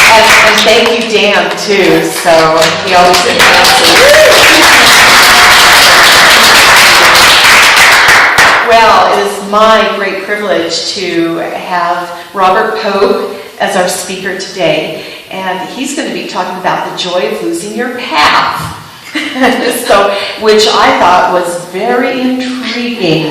And thank you, Dan, too. So he always Well, it is my great privilege to have Robert Pope as our speaker today. And he's going to be talking about the joy of losing your path. So, which I thought was very intriguing.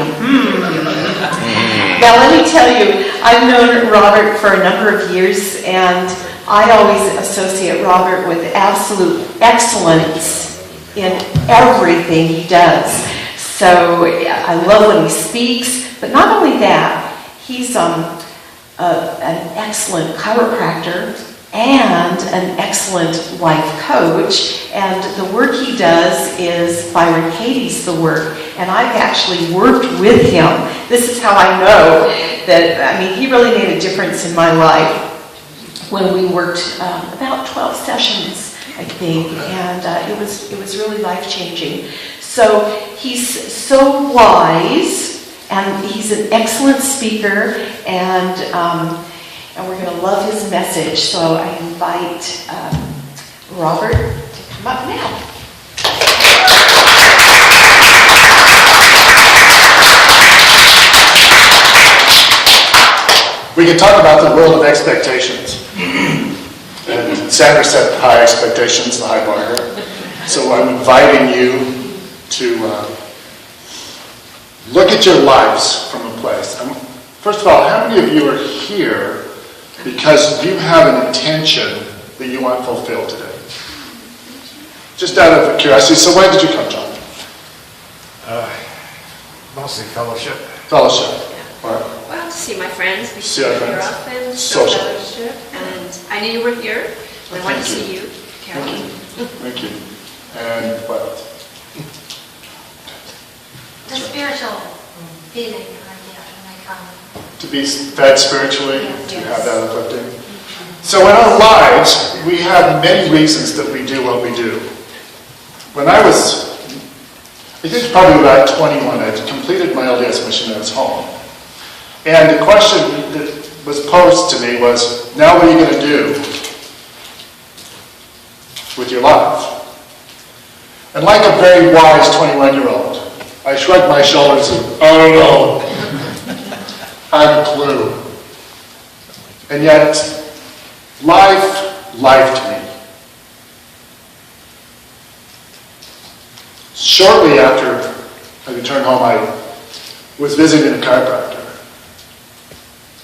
Now, let me tell you, I've known Robert for a number of years, and I always associate Robert with absolute excellence in everything he does. So I love when he speaks, but not only that, he's an excellent chiropractor and an excellent life coach, and the work he does is Byron Katie's the work, and I've actually worked with him. This is how I know that, he really made a difference in my life when we worked about 12 sessions, I think, and it was really life-changing. So he's so wise, and he's an excellent speaker, and we're going to love his message. So I invite Robert to come up now. We can talk about the world of expectations. And Sandra set high expectations, the high bar here. So I'm inviting you to look at your lives from a place. First of all, how many of you are here because you have an intention that you want fulfilled today? Just out of curiosity, so why did you come, John? Mostly fellowship. Fellowship. Right. Well, to see my friends, we See our see here friends. often, Social. fellowship, and I knew you were here. I wanted to see you, Carol. Thank you. And what else? The spiritual feeling I get when I come. To be fed spiritually, Yes. to have that uplifting. So in our lives, we have many reasons that we do what we do. When I think probably about 21, I completed my LDS mission and I was home. And the question that was posed to me was, now what are you going to do with your life? And like a very wise 21-year-old, I shrugged my shoulders and, I don't know. I have a clue. And yet, life lifed me. Shortly after I returned home, I was visiting a chiropractor.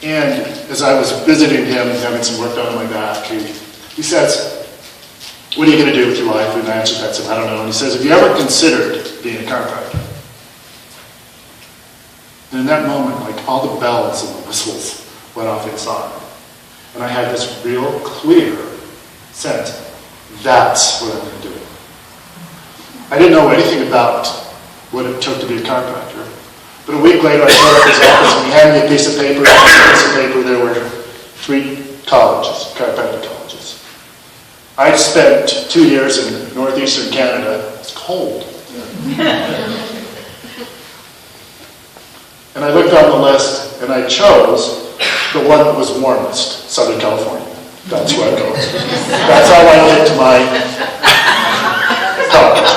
And as I was visiting him, having some work done on my back, he says, what are you going to do with your life? And I answered that, said, I don't know. And he says, have you ever considered being a chiropractor? And in that moment, like all the bells and the whistles went off inside. And I had this real clear sense, that's what I'm going to do. I didn't know anything about what it took to be a chiropractor. But a week later, I showed up at his office and he handed me a piece of paper. And on the piece of paper, there were 3 colleges, chiropractic colleges. I spent 2 years in northeastern Canada. It's cold. And I looked on the list and I chose the one that was warmest, Southern California. That's where I go. That's how I get to my college.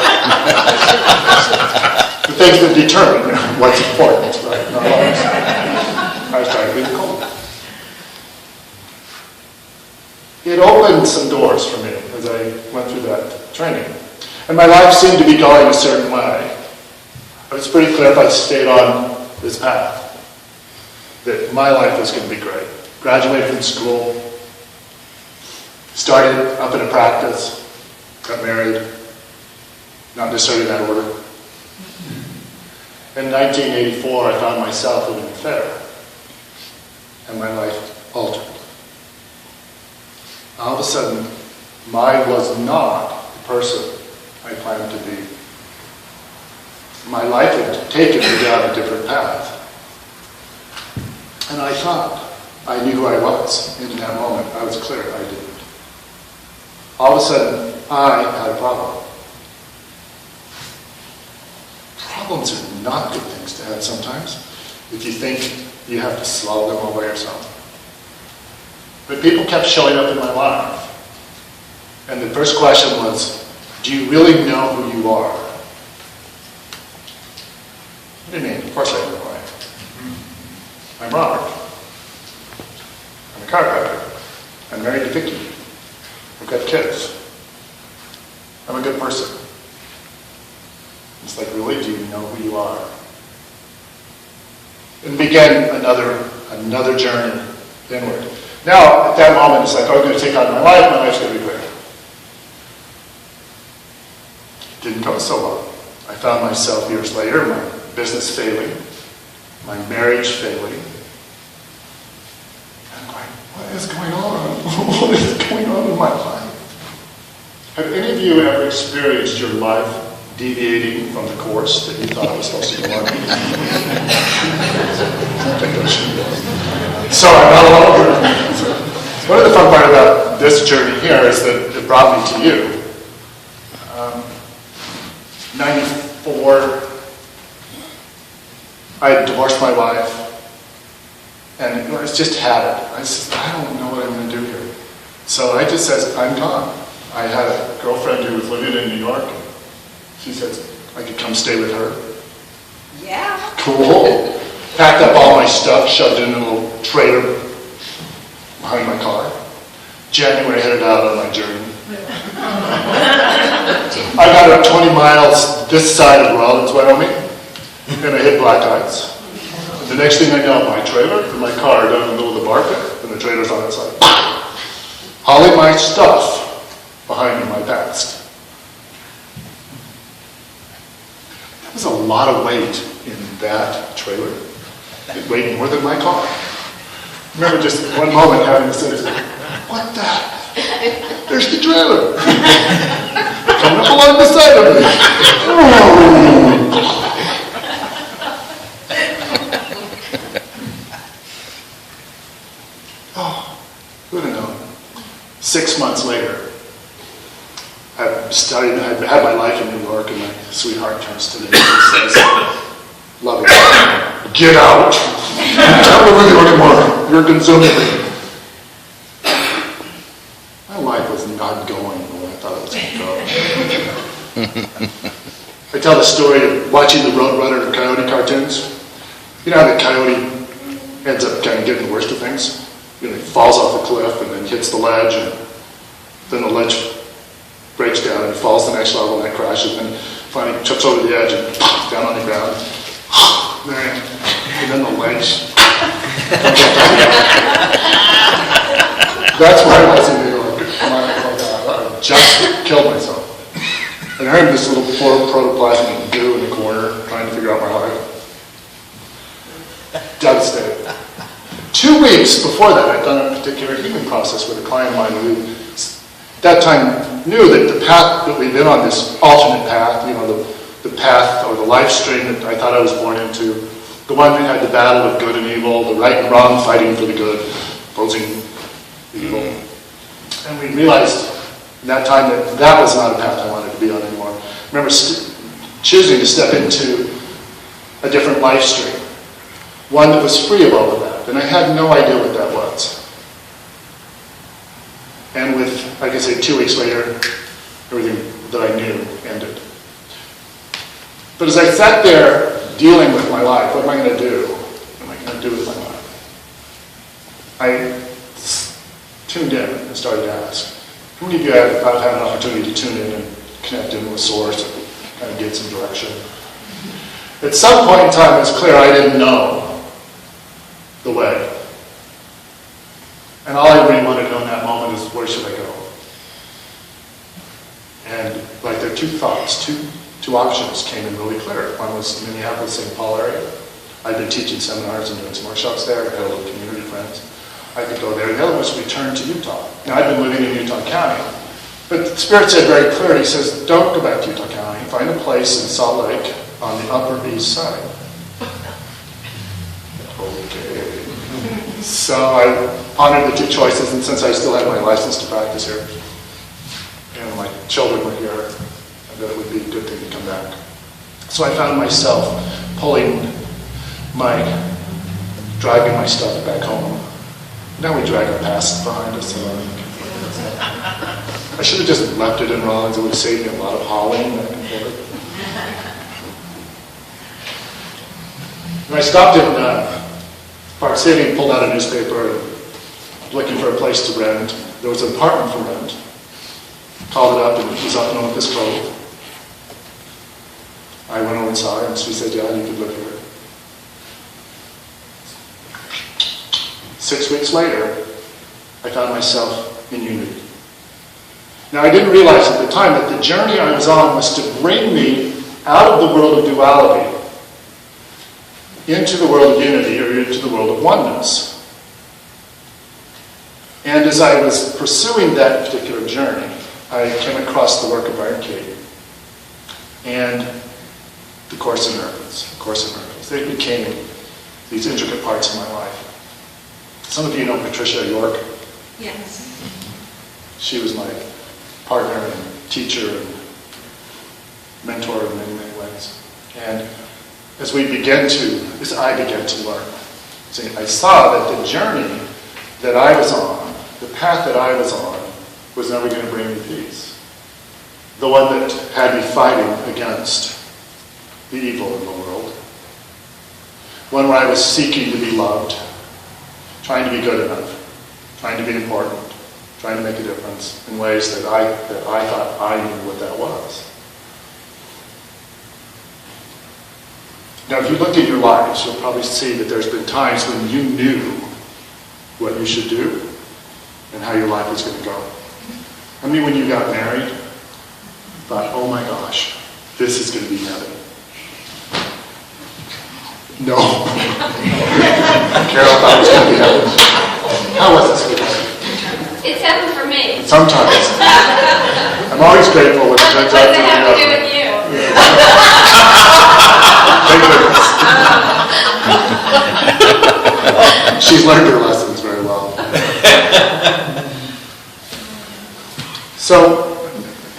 The things that determine what's important, right? Not always. I started being cold. It opened some doors for me as I went through that training. And my life seemed to be going a certain way. It was pretty clear if I stayed on this path that my life was going to be great. Graduated from school, started up in a practice, got married, not necessarily in that order. In 1984, I found myself with an affair, and my life altered. All of a sudden, I was not the person I planned to be. My life had taken me down a different path. And I thought I knew who I was. In that moment, I was clear I didn't. All of a sudden, I had a problem. Problems are not good things to have sometimes, if you think you have to solve them all by yourself. But people kept showing up in my life. And the first question was, do you really know who you are? What do you mean? Of course I know who I am. I'm Robert. I'm a chiropractor. I'm married to Vicky. I've got kids. I'm a good person. It's like, really, do you know who you are? And began another journey inward. Now, at that moment, it's like, oh, I'm going to take on my life's going to be great. Didn't go so well. I found myself years later, my business failing, my marriage failing. And I'm going, what is going on? What is going on in my life? Have any of you ever experienced your life deviating from the course that you thought it was supposed to go on? So I'm not alone. One of the fun part about this journey here is that it brought me to you. 94, I had divorced my wife, and I just had it. I said, I don't know what I'm going to do here. So I just said, I'm gone. I had a girlfriend who was living in New York. She said I could come stay with her. Yeah. Cool. Packed up all my stuff, shoved it in a little trailer behind my car. January, headed out on my journey. I got up 20 miles this side of Rollins, Wyoming, and I hit black ice. And the next thing I know, my trailer and my car are down in the middle of the bar pit, and the trailer's on its side. Hauling my stuff behind in my past. There was a lot of weight in that trailer. It weighed more than my car. I remember just one moment having to say, what the? There's the trailer. Coming up along the side of me. Oh, who would have known? 6 months later, I've had my life in New York, and my sweetheart turns to me and says, love you, get out. I can't live with you anymore. You're consuming me. My life was not going the way I thought it was going to go. I tell the story of watching the Roadrunner and Coyote cartoons. You know how the coyote ends up kind of getting the worst of things? You know, he falls off the cliff and then hits the ledge, and then the ledge breaks down and falls the next level, and then crashes, and finally trips over the edge and down on the ground. Man, and then the ledge. That's where I was in New York. I just killed myself. And I had this little protoplasmic goo in the corner, trying to figure out my life. Devastated. 2 weeks before that, I'd done a particular healing process with a client of mine who, at that time, knew that the path that we'd been on, this alternate path, you know, the path or the life stream that I thought I was born into, the one that had the battle of good and evil, the right and wrong fighting for the good, opposing evil. And we realized in that time that that was not a path I wanted to be on anymore. I remember choosing to step into a different life stream, one that was free of all of that, and I had no idea what that was. And with, like I say, 2 weeks later, everything that I knew ended. But as I sat there dealing with my life, what am I going to do? What am I going to do with my life? I tuned in and started to ask, how many of you have had an opportunity to tune in and connect in with Source and kind of get some direction? At some point in time, it was clear I didn't know the way. And all I really wanted to know in that moment is, where should I go? And like there are two thoughts, two options came in really clear. One was Minneapolis, St. Paul area. I'd been teaching seminars and doing some workshops there. I had a little community friends. I could go there. The other was return to Utah. Now, I've been living in Utah County, but the Spirit said very clearly, he says, don't go back to Utah County. Find a place in Salt Lake on the Upper East Side. Okay. So I pondered the two choices, and since I still had my license to practice here, and my children were here, I thought it would be a good thing to come back. So I found myself driving my stuff back home. Now we drag our past behind us. I should have just left it in Rollins. It would have saved me a lot of hauling back and forth. And I stopped in Park City and pulled out a newspaper looking for a place to rent. There was an apartment for rent. Called it up, and it was up in Olympus Cove. I went over and saw her, and she said, yeah, you could live here. 6 weeks later, I found myself in Unity. Now, I didn't realize at the time that the journey I was on was to bring me out of the world of duality into the world of unity, or into the world of oneness. And as I was pursuing that particular journey, I came across the work of Byron Katie and the Course in Miracles. They became these intricate parts of my life. Some of you know Patricia York. Yes. She was my partner and teacher and mentor in many, many ways. And as I began to learn, see, I saw that the journey that I was on, the path that I was on, was never going to bring me peace. The one that had me fighting against the evil in the world. One where I was seeking to be loved, trying to be good enough, trying to be important, trying to make a difference in ways that I thought I knew what that was. Now, if you look at your lives, you'll probably see that there's been times when you knew what you should do and how your life was going to go. I mean, when you got married, thought, oh my gosh, this is going to be heaven. No. Carol thought it was going to be heaven. How was this going to be heaven? It's heaven for me. Sometimes. I'm always grateful when it turns out What does it have to do heaven. with you? Thank goodness. She's learned her lessons very well. So,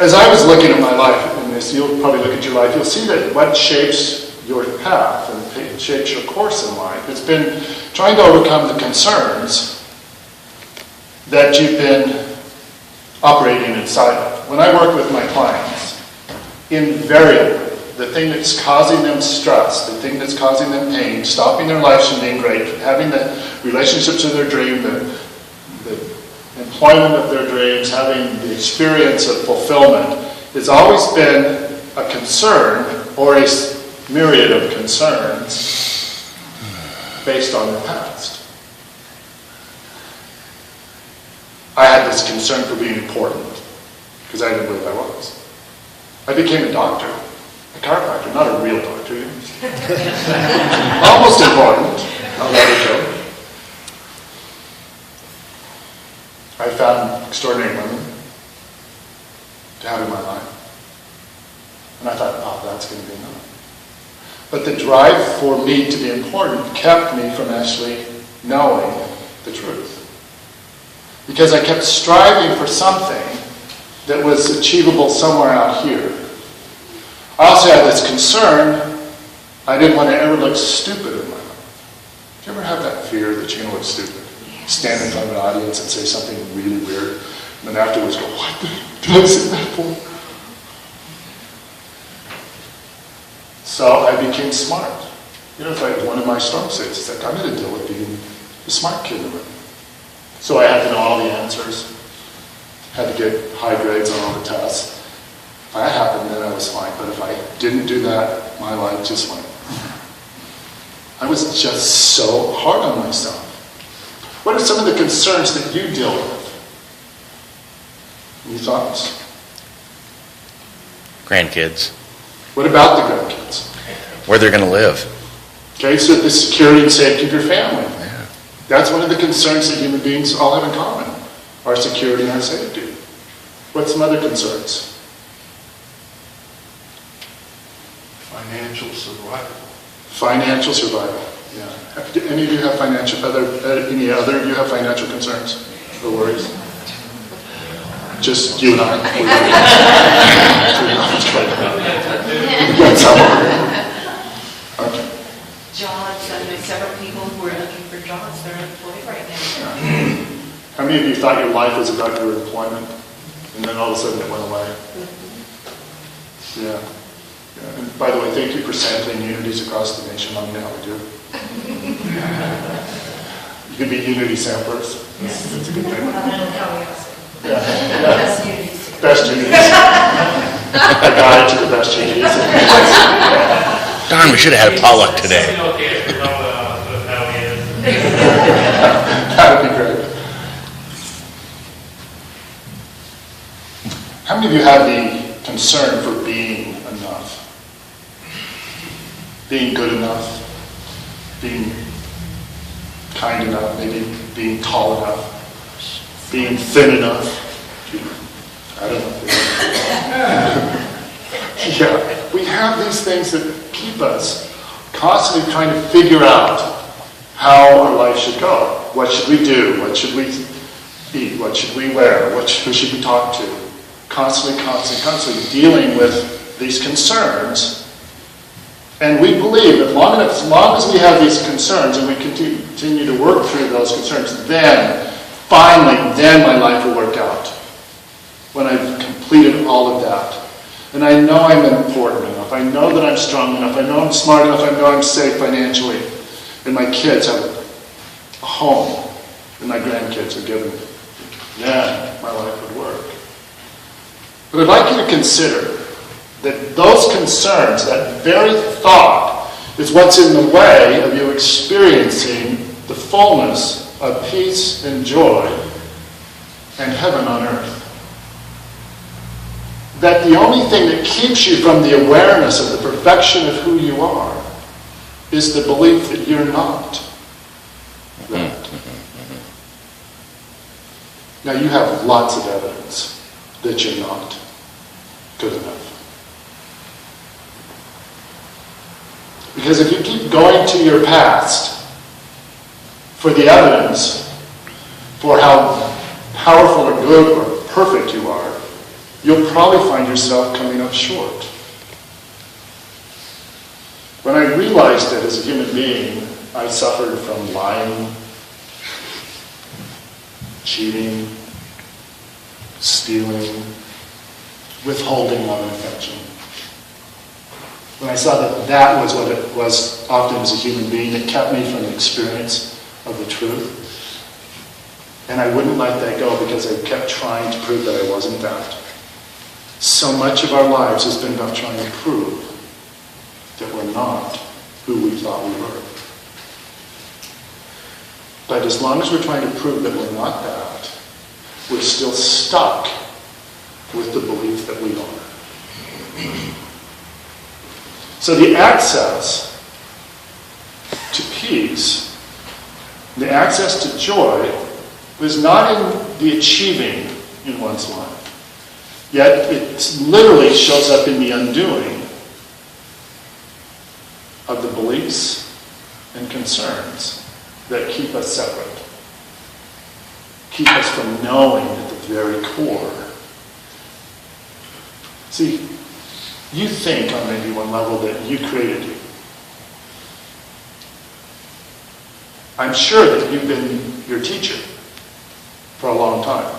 as I was looking at my life in this, you'll probably look at your life, you'll see that what shapes your path and shapes your course in life, it's been trying to overcome the concerns that you've been operating inside of. When I work with my clients, invariably, the thing that's causing them stress, the thing that's causing them pain, stopping their lives from being great, having the relationships of their dream, the employment of their dreams, having the experience of fulfillment, has always been a concern or a myriad of concerns based on their past. I had this concern for being important because I didn't believe I was. I became a doctor, a chiropractor, not a real doctor. Almost important. I'll let it go. I found extraordinary women to have in my life. And I thought, oh, that's going to be enough. But the drive for me to be important kept me from actually knowing the truth. Because I kept striving for something that was achievable somewhere out here. I also had this concern, I didn't want to ever look stupid in my life. Do you ever have that fear that you're going to look stupid? Stand in front of an audience and say something really weird, and then afterwards go, what the heck did I say that for? So I became smart. You know, it's like one of my strong suits. It's like, I'm going to deal with being the smart kid in the room. So I had to know all the answers, had to get high grades on all the tests. If that happened, then I was fine. But if I didn't do that, my life just went. I was just so hard on myself. What are some of the concerns that you deal with? Any thoughts? Grandkids. What about the grandkids? Where they're going to live. Okay, so the security and safety of your family. Yeah. That's one of the concerns that human beings all have in common. Our security and our safety. What's some other concerns? Financial survival. Financial survival. Yeah. Do any of you have any other of you have financial concerns or worries? Just you and I. Okay. Jobs, I know several people who are looking for jobs, they're unemployed right now. How many of you thought your life was about your employment? And then all of a sudden it went away. Yeah. Yeah. And by the way, thank you for sampling unities across the nation. Let me know how we do. You could be unity samplers. That's a good thing. Yeah. Best unities. A guide to the best unities. Darn, we should have had a potluck today. That would be great. How many of you have the concern for being enough? Being good enough? Being kind enough? Maybe being tall enough? Being thin enough? I don't know. Yeah, we have these things that keep us constantly trying to figure out how our life should go. What should we do? What should we eat? What should we wear? Who should we talk to? Constantly dealing with these concerns. And we believe that as long as we have these concerns and we continue to work through those concerns, then, finally, my life will work out. When I've completed all of that. And I know I'm important enough. I know that I'm strong enough. I know I'm smart enough. I know I'm safe financially. And my kids have a home. And my grandkids are given. Then my life would work. But I'd like you to consider that those concerns, that very thought, is what's in the way of you experiencing the fullness of peace and joy and heaven on earth. That the only thing that keeps you from the awareness of the perfection of who you are is the belief that you're not that. Now you have lots of evidence that you're not good enough. Because if you keep going to your past for the evidence for how powerful or good or perfect you are, you'll probably find yourself coming up short. When I realized that as a human being, I suffered from lying, cheating, stealing, withholding love and affection. When I saw that that was what it was often as a human being, it kept me from the experience of the truth. And I wouldn't let that go because I kept trying to prove that I wasn't that. So much of our lives has been about trying to prove that we're not who we thought we were. But as long as we're trying to prove that we're not that, we're still stuck with the belief that we are. So the access to peace, the access to joy, is not in the achieving in one's life. Yet it literally shows up in the undoing of the beliefs and concerns that keep us separate, keep us from knowing at the very core. See, you think on maybe one level that you created you. I'm sure that you've been your teacher for a long time.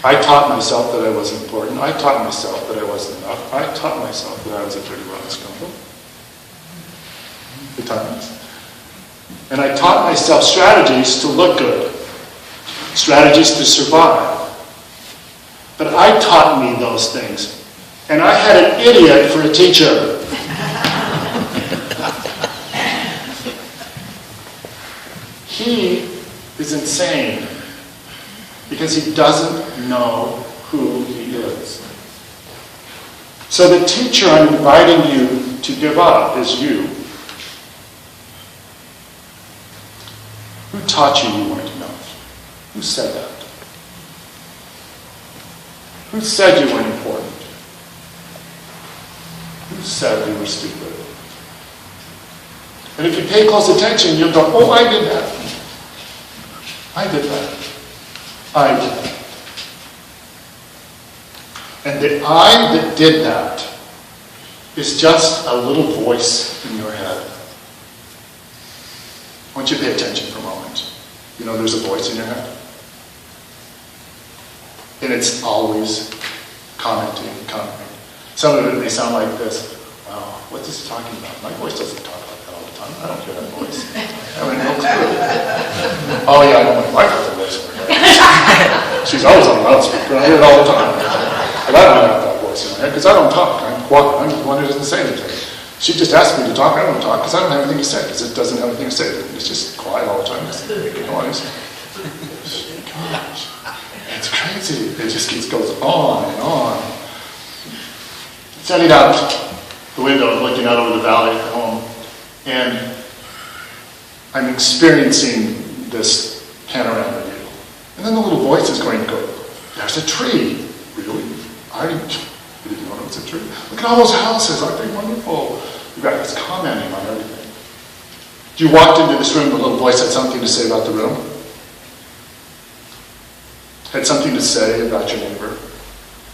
I taught myself that I wasn't important. I taught myself that I wasn't enough. I taught myself that I was a pretty rotten scoundrel. Good times. And I taught myself strategies to look good. Strategies to survive. But I taught me those things. And I had an idiot for a teacher. He is insane. Because he doesn't know who he is. So the teacher I'm inviting you to give up is you. Who taught you you weren't enough? Who said that? Who said you weren't important? Who said you were stupid? And if you pay close attention, you'll go, oh, I did that. I did that. I did that. And the I that did that is just a little voice in your head. I want you to pay attention for a moment. You know there's a voice in your head? And it's always commenting. Some of it may sound like this. Wow, what is he talking about? My voice doesn't talk like that all the time. I don't hear that voice. I have no clue. Oh yeah, I know my wife has a voice. She's always on the loudspeaker. I hear it all the time. But I don't have that voice in my head because I don't talk. I'm the one who doesn't say anything. She just asked me to talk. I don't talk because I don't have anything to say. Because it doesn't have anything to say. It's just quiet all the time. It's making noise. Gosh, it's crazy. It just goes on and on. Standing out the window and looking out over the valley at home, and I'm experiencing this panorama view. And then the little voice is going to go, there's a tree. Really? You didn't know it was a tree? Look at all those houses. Aren't they wonderful? The guy was commenting on everything. You walked into this room, the little voice had something to say about the room. Had something to say about your neighbor.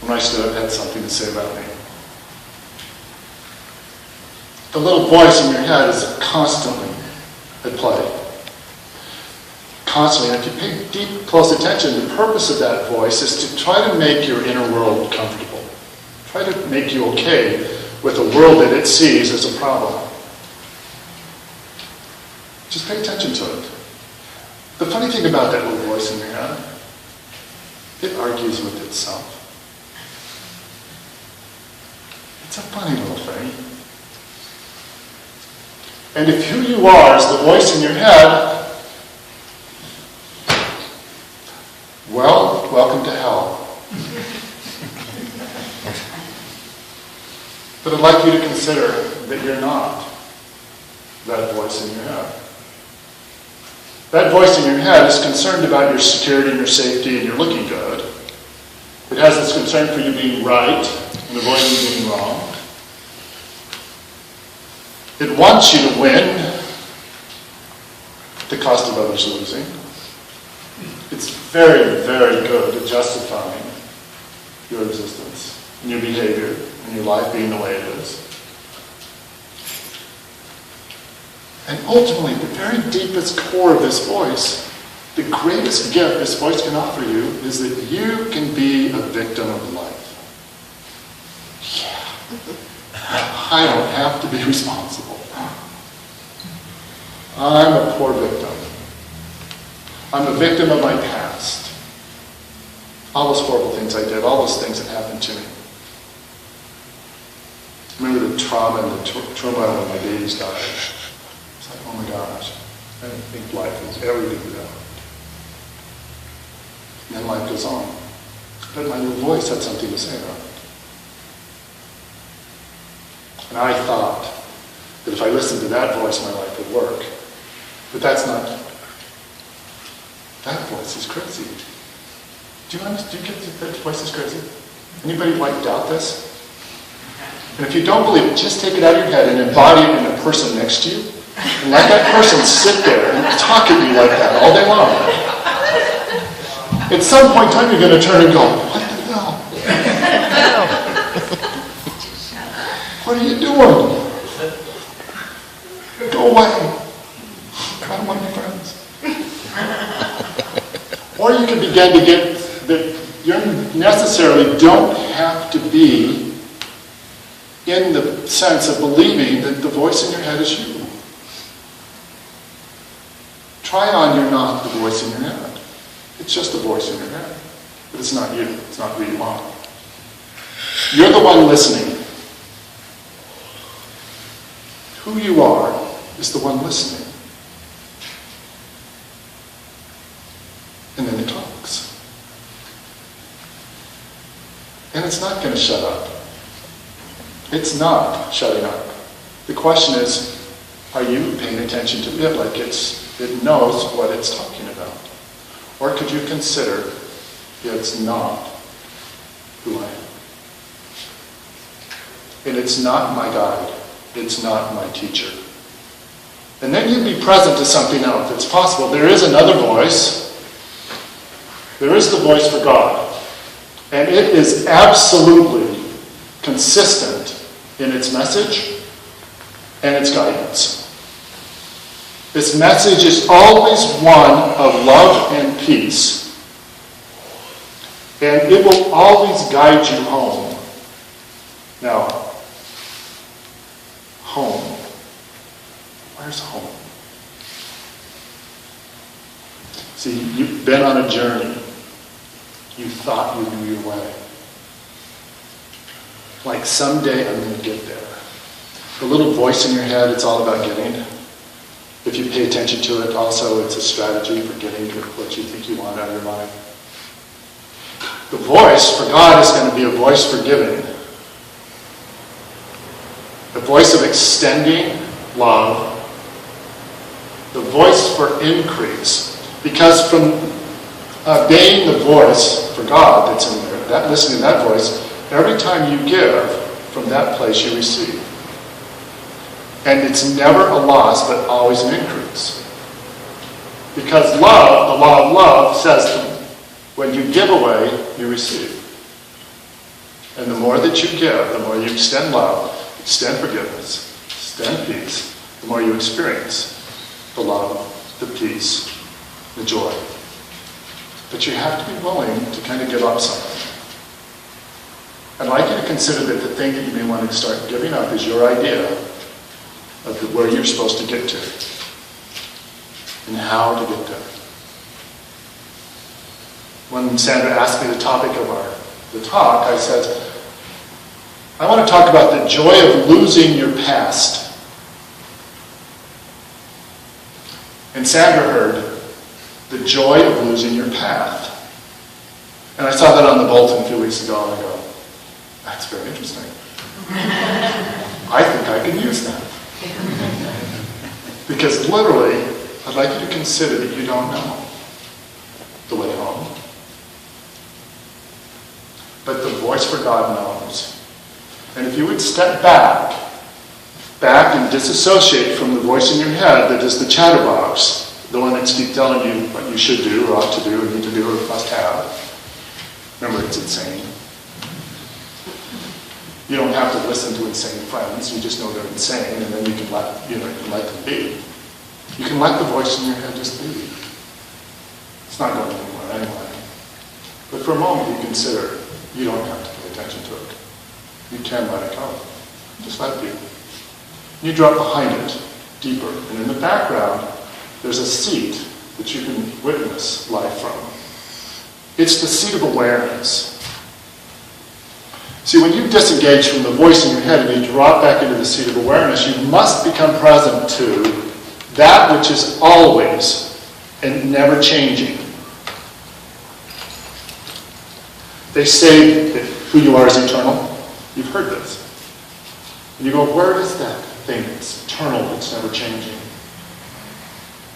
When I stood up, had something to say about me. The little voice in your head is constantly at play. Constantly. And if you pay deep, close attention, the purpose of that voice is to try to make your inner world comfortable. Try to make you okay with a world that it sees as a problem. Just pay attention to it. The funny thing about that little voice in your head, it argues with itself. It's a funny little thing. And if who you are is the voice in your head, well, welcome to hell. But I'd like you to consider that you're not that voice in your head. That voice in your head is concerned about your security and your safety and your looking good. It has this concern for you being right and avoiding being wrong. It wants you to win at the cost of others losing. It's very, very good at justifying your existence and your behavior and your life being the way it is. And ultimately, the very deepest core of this voice, the greatest gift this voice can offer you is that you can be a victim of life. Yeah. I don't have to be responsible. I'm a poor victim. I'm a victim of my past. All those horrible things I did, all those things that happened to me. Remember the trauma and the turmoil when my babies died. It's like, oh my gosh, I didn't think life was ever going to be that. And then life goes on. But my little voice had something to say about it. And I thought that if I listened to that voice, my life would work. But that's not. That voice is crazy. Do you get that that voice is crazy? Anybody doubt this? And if you don't believe it, just take it out of your head and embody it in the person next to you. And let that person sit there and talk at you like that all day long. At some point in time, you're going to turn and go, what the hell? What are you doing? Go away. I don't want to be friends. Or you can begin to get that you necessarily don't have to be in the sense of believing that the voice in your head is you. Try on you're not the voice in your head. It's just the voice in your head. But it's not you. It's not who you are. You're the one listening. Who you are is the one listening. And then it talks. And it's not going to shut up. It's not shutting up. The question is, are you paying attention to it like it knows what it's talking about? Or could you consider it's not who I am? And it's not my guide. It's not my teacher. And then you'd be present to something else. It's possible. There is another voice. There is the voice for God. And it is absolutely consistent in its message and its guidance. Its message is always one of love and peace. And it will always guide you home. Now, home. Where's home? See, you've been on a journey. You thought you knew your way. Like someday I'm going to get there. The little voice in your head, it's all about getting. If you pay attention to it, also it's a strategy for getting to what you think you want out of your mind. The voice for God is going to be a voice for giving. The voice of extending love. The voice for increase. Because from obeying the voice for God that's in there, that listening to that voice, every time you give, from that place you receive. And it's never a loss, but always an increase. Because love, the law of love, says when you give away, you receive. And the more that you give, the more you extend love, extend forgiveness, extend peace, the more you experience the love, the peace, the joy. But you have to be willing to kind of give up something. I'd like you to consider that the thing that you may want to start giving up is your idea of where you're supposed to get to and how to get there. When Sandra asked me the topic of the talk, I said, I want to talk about the joy of losing your past. And Sandra heard the joy of losing your path. And I saw that on the bulletin a few weeks ago, and I go, that's very interesting. I think I can use that. Because literally, I'd like you to consider that you don't know the way home. But the voice for God knows. And if you would step back and disassociate from the voice in your head that is the chatterbox, the one that's keep telling you what you should do, or ought to do, or need to do, or must have. Remember, it's insane. You don't have to listen to insane friends. You just know they're insane, and then you can let them be. You can let the voice in your head just be. It's not going anywhere anyway. But for a moment, you consider you don't have to pay attention to it. You can let it go. Just let it be. You drop behind it deeper, and in the background, there's a seat that you can witness life from. It's the seat of awareness. See, when you disengage from the voice in your head and you drop back into the seat of awareness, you must become present to that which is always and never changing. They say that who you are is eternal. You've heard this. And you go, where is that thing that's eternal, that's never changing?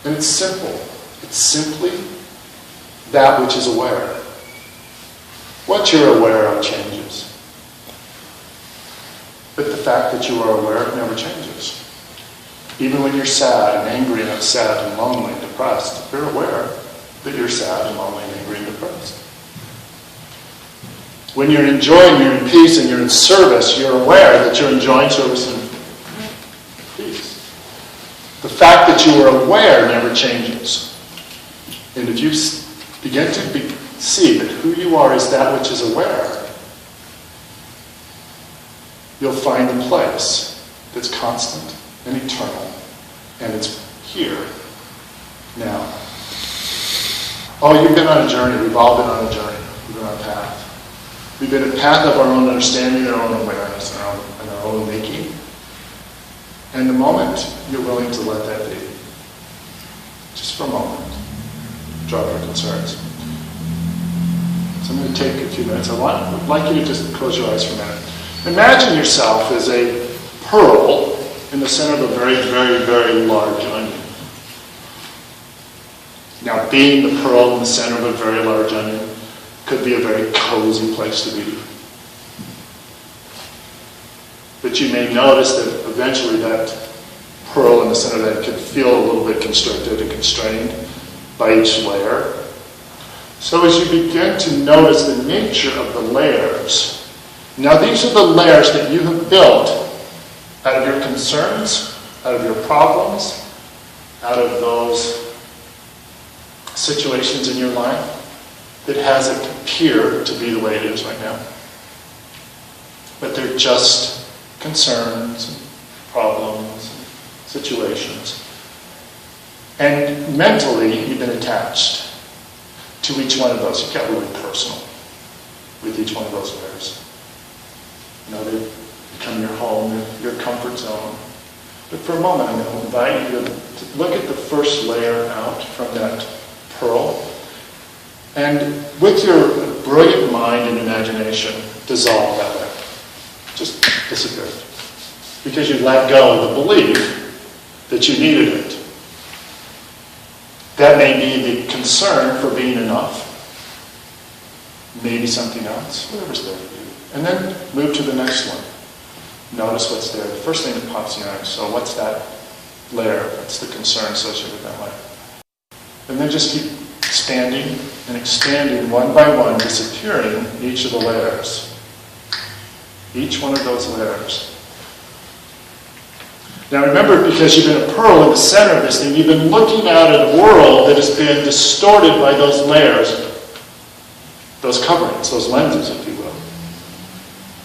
And it's simple. It's simply that which is aware. What you're aware of changes. But the fact that you are aware, it never changes. Even when you're sad and angry and upset and lonely and depressed, you're aware that you're sad and lonely and angry and depressed. When you're enjoying, you're in peace and you're in service, you're aware that you're enjoying service and peace. The fact that you are aware never changes. And if you begin to see that who you are is that which is aware, you'll find a place that's constant and eternal, and it's here, now. Oh, you've been on a journey. We've all been on a journey. We've been on a path. We've been a path of our own understanding, our own awareness, and our own making. And the moment you're willing to let that be, just for a moment, drop your concerns. So I'm going to take a few minutes. I'd like you to just close your eyes for a minute. Imagine yourself as a pearl in the center of a very, very, very large onion. Now, being the pearl in the center of a very large onion could be a very cozy place to be. But you may notice that eventually that pearl in the center of that could feel a little bit constricted and constrained by each layer. So as you begin to notice the nature of the layers, now these are the layers that you have built out of your concerns, out of your problems, out of those situations in your life. that has it appear to be the way it is right now. But they're just concerns, and problems, and situations. And mentally, you've been attached to each one of those. You've got really personal with each one of those layers. You know, they become your home, your comfort zone. But for a moment, I'm going to invite you to look at the first layer out from that pearl. And with your brilliant mind and imagination, dissolve that layer. Just disappear. Because you let go of the belief that you needed it. That may be the concern for being enough. Maybe something else, whatever's there for you. And then move to the next one. Notice what's there. The first thing that pops in your eyes. So what's that layer? What's the concern associated with that layer? And then just keep expanding and expanding one by one, disappearing each of the layers. Each one of those layers. Now remember, because you've been a pearl in the center of this thing, you've been looking out at a world that has been distorted by those layers, those coverings, those lenses, if you will.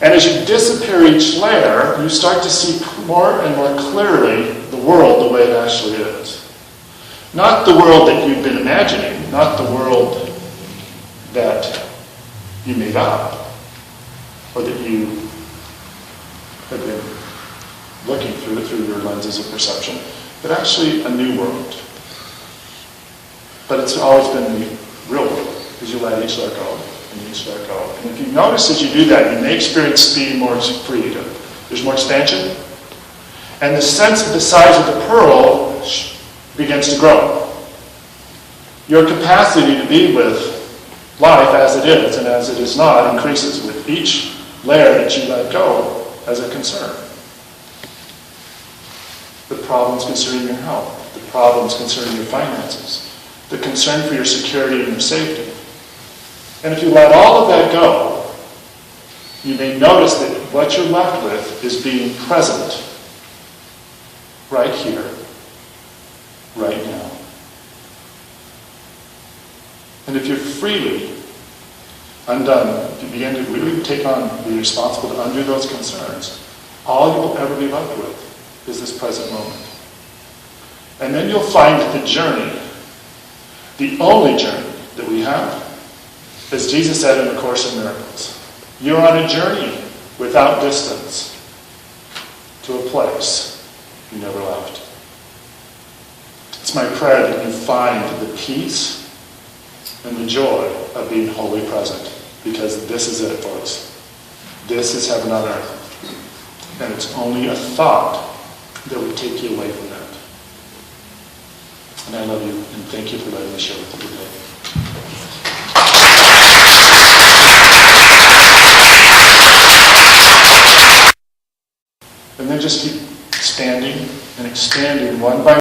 And as you disappear each layer, you start to see more and more clearly the world the way it actually is. Not the world that you've been imagining, not the world that you made up, or that you have been looking through your lenses of perception, but actually a new world. But it's always been the real world, because you let each let go, and each let go. And if you notice as you do that, you may experience speed more freedom. There's more expansion, and the sense of the size of the pearl begins to grow. Your capacity to be with life as it is and as it is not increases with each layer that you let go as a concern. The problems concerning your health, the problems concerning your finances, the concern for your security and your safety. And if you let all of that go, you may notice that what you're left with is being present right here, right now. And if you're freely undone, if you begin to really be responsible to undo those concerns, all you will ever be left with is this present moment. And then you'll find that the journey, the only journey that we have, as Jesus said in the Course in Miracles, you're on a journey without distance to a place you never left. It's my prayer that you find the peace and the joy of being wholly present, because this is it, folks. This is heaven on earth. And it's only a thought that would take you away from that. And I love you, and thank you for letting me share with you today. And then just keep expanding and expanding one by one.